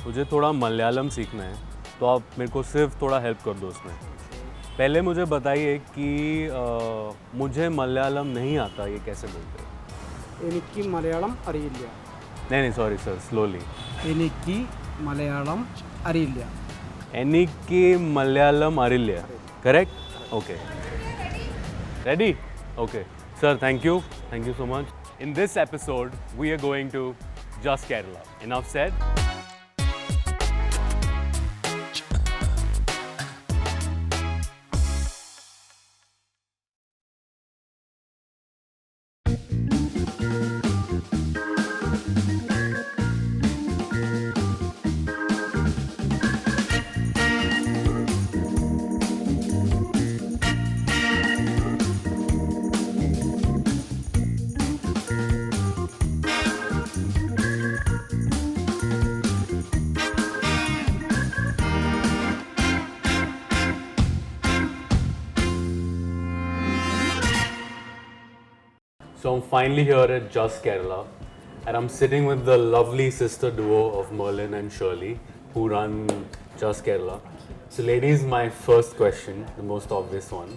मुझे थोड़ा मलयालम सीखना है, तो आप मेरे को सिर्फ थोड़ा हेल्प कर दो उसमें। पहले मुझे बताइए कि मुझे मलयालम नहीं आता, ये कैसे बोलते हैं? എനിക്ക് മലയാളം അറിയില്ല. नहीं सॉरी सर, स्लोली. എനിക്ക് മലയാളം അറിയില്ല. എനിക്ക് മലയാളം അറിയില്ല. Correct? Okay. Ready? Okay. Sir, thank you so much. In this episode, we are going to Just Kerala. Enough said. So I'm finally here at Just Kerala, and I'm sitting with the lovely sister duo of Merlin and Shirley, who run Just Kerala. So ladies, my first question, the most obvious one,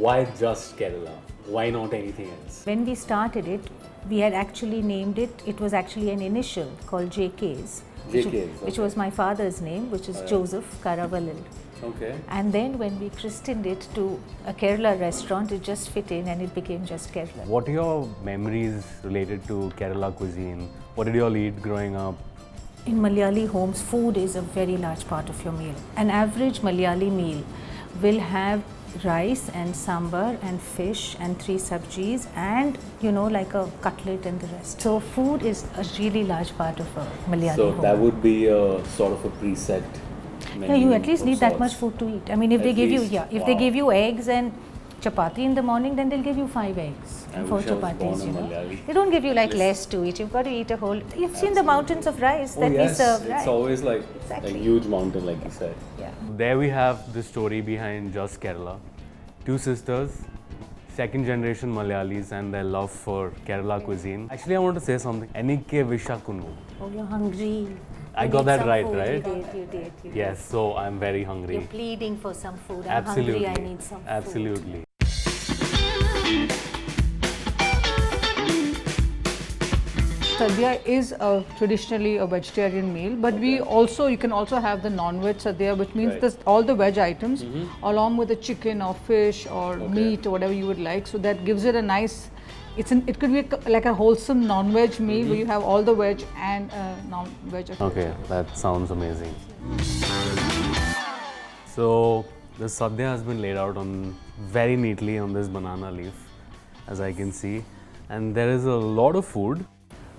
why Just Kerala? Why not anything else? When we started it, we had actually named it, it was actually an initial called JK's. Which was my father's name, which is Joseph Karavalil. Okay. And then when we christened it to a Kerala restaurant, it just fit in and it became Just Kerala. What are your memories related to Kerala cuisine? What did you all eat growing up? In Malayali homes, food is a very large part of your meal. An average Malayali meal will have rice and sambar and fish and 3 sabjis and like a cutlet and the rest. So food is a really large part of a Malayali home. So that would be a sort of a preset menu. Yeah, you at least need that much food to eat. I mean, if they give you, they give you eggs and chapati in the morning, then they'll give you 5 eggs and 4 chapatis. They don't give you less to eat. You've got to eat a whole. You've seen the mountains of rice that we serve, right? It's always like a huge mountain, like you said. Yeah. There we have the story behind Just Kerala. 2 sisters, second generation Malayalis, and their love for Kerala cuisine. Actually, I want to say something. Enike Vishakunu. Oh, you're hungry. I got that right, food. right? You did. Yes, so I'm very hungry. You're pleading for some food. I'm Absolutely. hungry, I need some food. Absolutely. Sadhya is traditionally a vegetarian meal, but you can also have the non-veg Sadhya, which means all the veg items along with the chicken or fish or meat or whatever you would like. So that gives it a nice. It could be like a wholesome non-veg meal where you have all the veg and non-veg. Okay, that sounds amazing. So the Sadhya has been laid out very neatly on this banana leaf, as I can see, and there is a lot of food.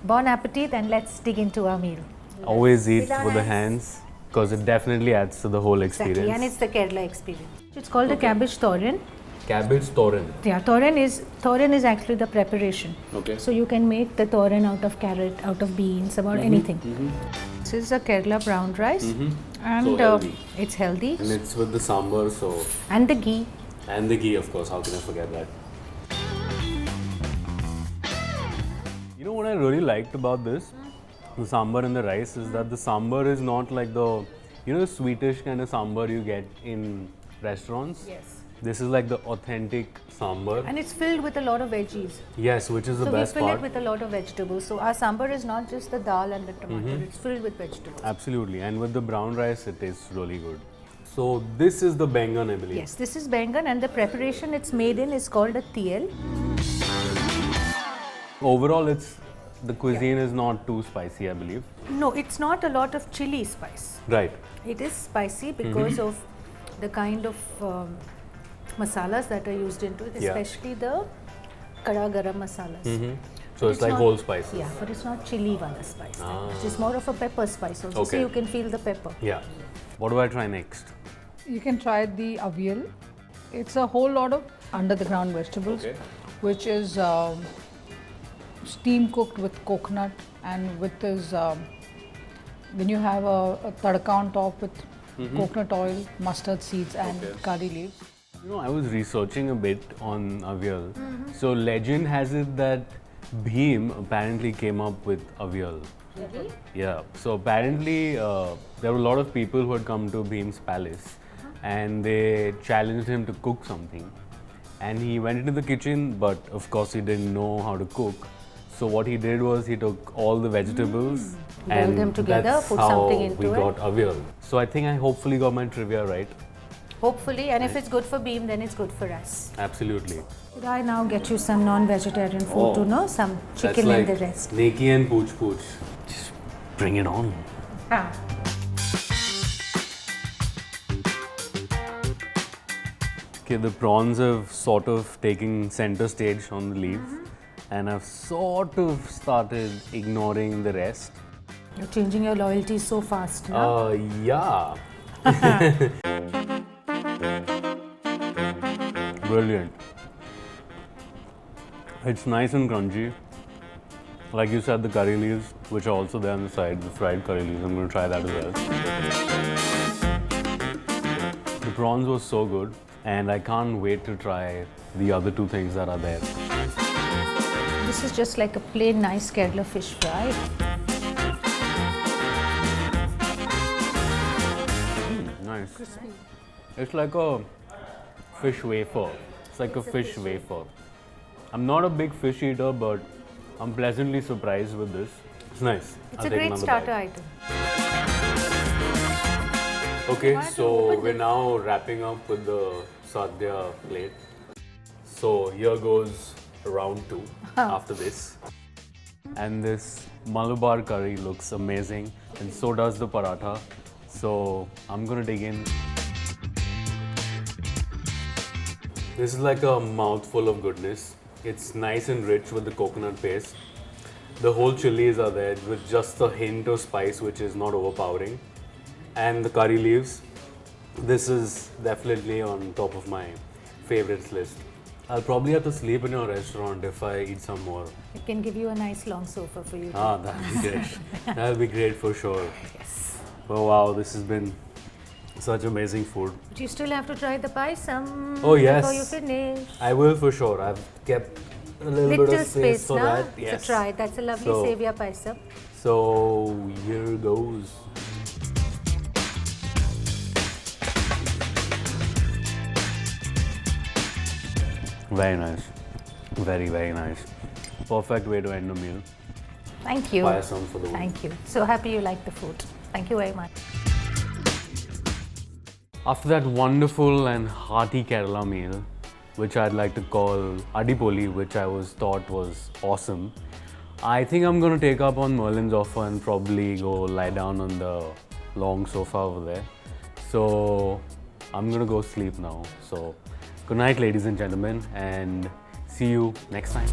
Bon appetit, and let's dig into our meal. Always eat with the hands because it definitely adds to the whole experience. Exactly, and it's the Kerala experience. It's called a cabbage thoran. Cabbage thoran. Yeah, thoran is actually the preparation. Okay. So you can make the thoran out of carrot, out of beans, about anything. This is a Kerala brown rice, and So healthy. it's healthy. And it's with the sambar, so. And the ghee. And the ghee, of course. How can I forget that? You know what I really liked about this, the sambar and the rice, is that the sambar is not like the, the sweetish kind of sambar you get in restaurants. Yes. This is like the authentic sambar. And it's filled with a lot of veggies. Yes, which is the best So we fill part. it with a lot of vegetables. So our sambar is not just the dal and the tomato, it's filled with vegetables. Absolutely. And with the brown rice, it tastes really good. So this is the bengan, I believe. Yes, this is bengan, and the preparation it's made in is called a tiel. Overall, the cuisine is not too spicy, I believe. No, it's not a lot of chili spice. Right. It is spicy because of the kind of masalas that are used into it, especially the kara garam masalas. So it's like whole spices. Yeah, but it's not chili wala spice. It's more of a pepper spice also, so you can feel the pepper. Yeah. What do I try next? You can try the avial. It's a whole lot of under the ground vegetables, which is steam cooked with coconut, and with this then you have a tadka on top with coconut oil, mustard seeds and curry leaves. I was researching a bit on avial. So legend has it that Bhim apparently came up with avial. Yeah. So apparently, there were a lot of people who had come to Bhim's palace, and they challenged him to cook something. And he went into the kitchen, but of course he didn't know how to cook. So what he did was he took all the vegetables Boiled them together, that's put how something into we it. got avial. So I think I hopefully got my trivia right. Hopefully, and if it's good for Beam, then it's good for us. Absolutely. Should I now get you some non-vegetarian food to know? Some chicken That's like and the rest. Neki and Pooch Pooch. Just bring it on. Ah. Okay, the prawns have sort of taken center stage on the leaf, and I've sort of started ignoring the rest. You're changing your loyalty so fast now. Yeah. Brilliant. It's nice and crunchy. Like you said, the curry leaves, which are also there on the side, the fried curry leaves. I'm going to try that as well. The prawns were so good, and I can't wait to try the other two things that are there. This is just like a plain nice Kerala fish fry. Nice. It's like a fish wafer. It's like a fish wafer. I'm not a big fish eater, but I'm pleasantly surprised with this. It's nice. It's a great starter item. Okay, so we're now wrapping up with the Sadhya plate. So here goes round 2 after this. And this Malabar curry looks amazing, and so does the paratha. So I'm gonna dig in. This is like a mouthful of goodness. It's nice and rich with the coconut paste. The whole chilies are there with just a hint of spice, which is not overpowering. And the curry leaves. This is definitely on top of my favorites list. I'll probably have to sleep in your restaurant if I eat some more. It can give you a nice long sofa for you. Ah, that'll be great. That'll be great for sure. Yes. Oh wow, this has been such amazing food. But you still have to try the paisam Oh yes. before you finish. I will for sure. I've kept a little bit of space for now. that. Yes. So try. That's a lovely So- Savia paisam. So here goes. Very nice. Very, very nice. Perfect way to end a meal. Thank you. Payasam for the win. Thank you. So happy you like the food. Thank you very much. After that wonderful and hearty Kerala meal, which I'd like to call Adipoli, which I was thought was awesome, I think I'm going to take up on Merlin's offer and probably go lie down on the long sofa over there. So I'm going to go sleep now. So good night, ladies and gentlemen, and see you next time.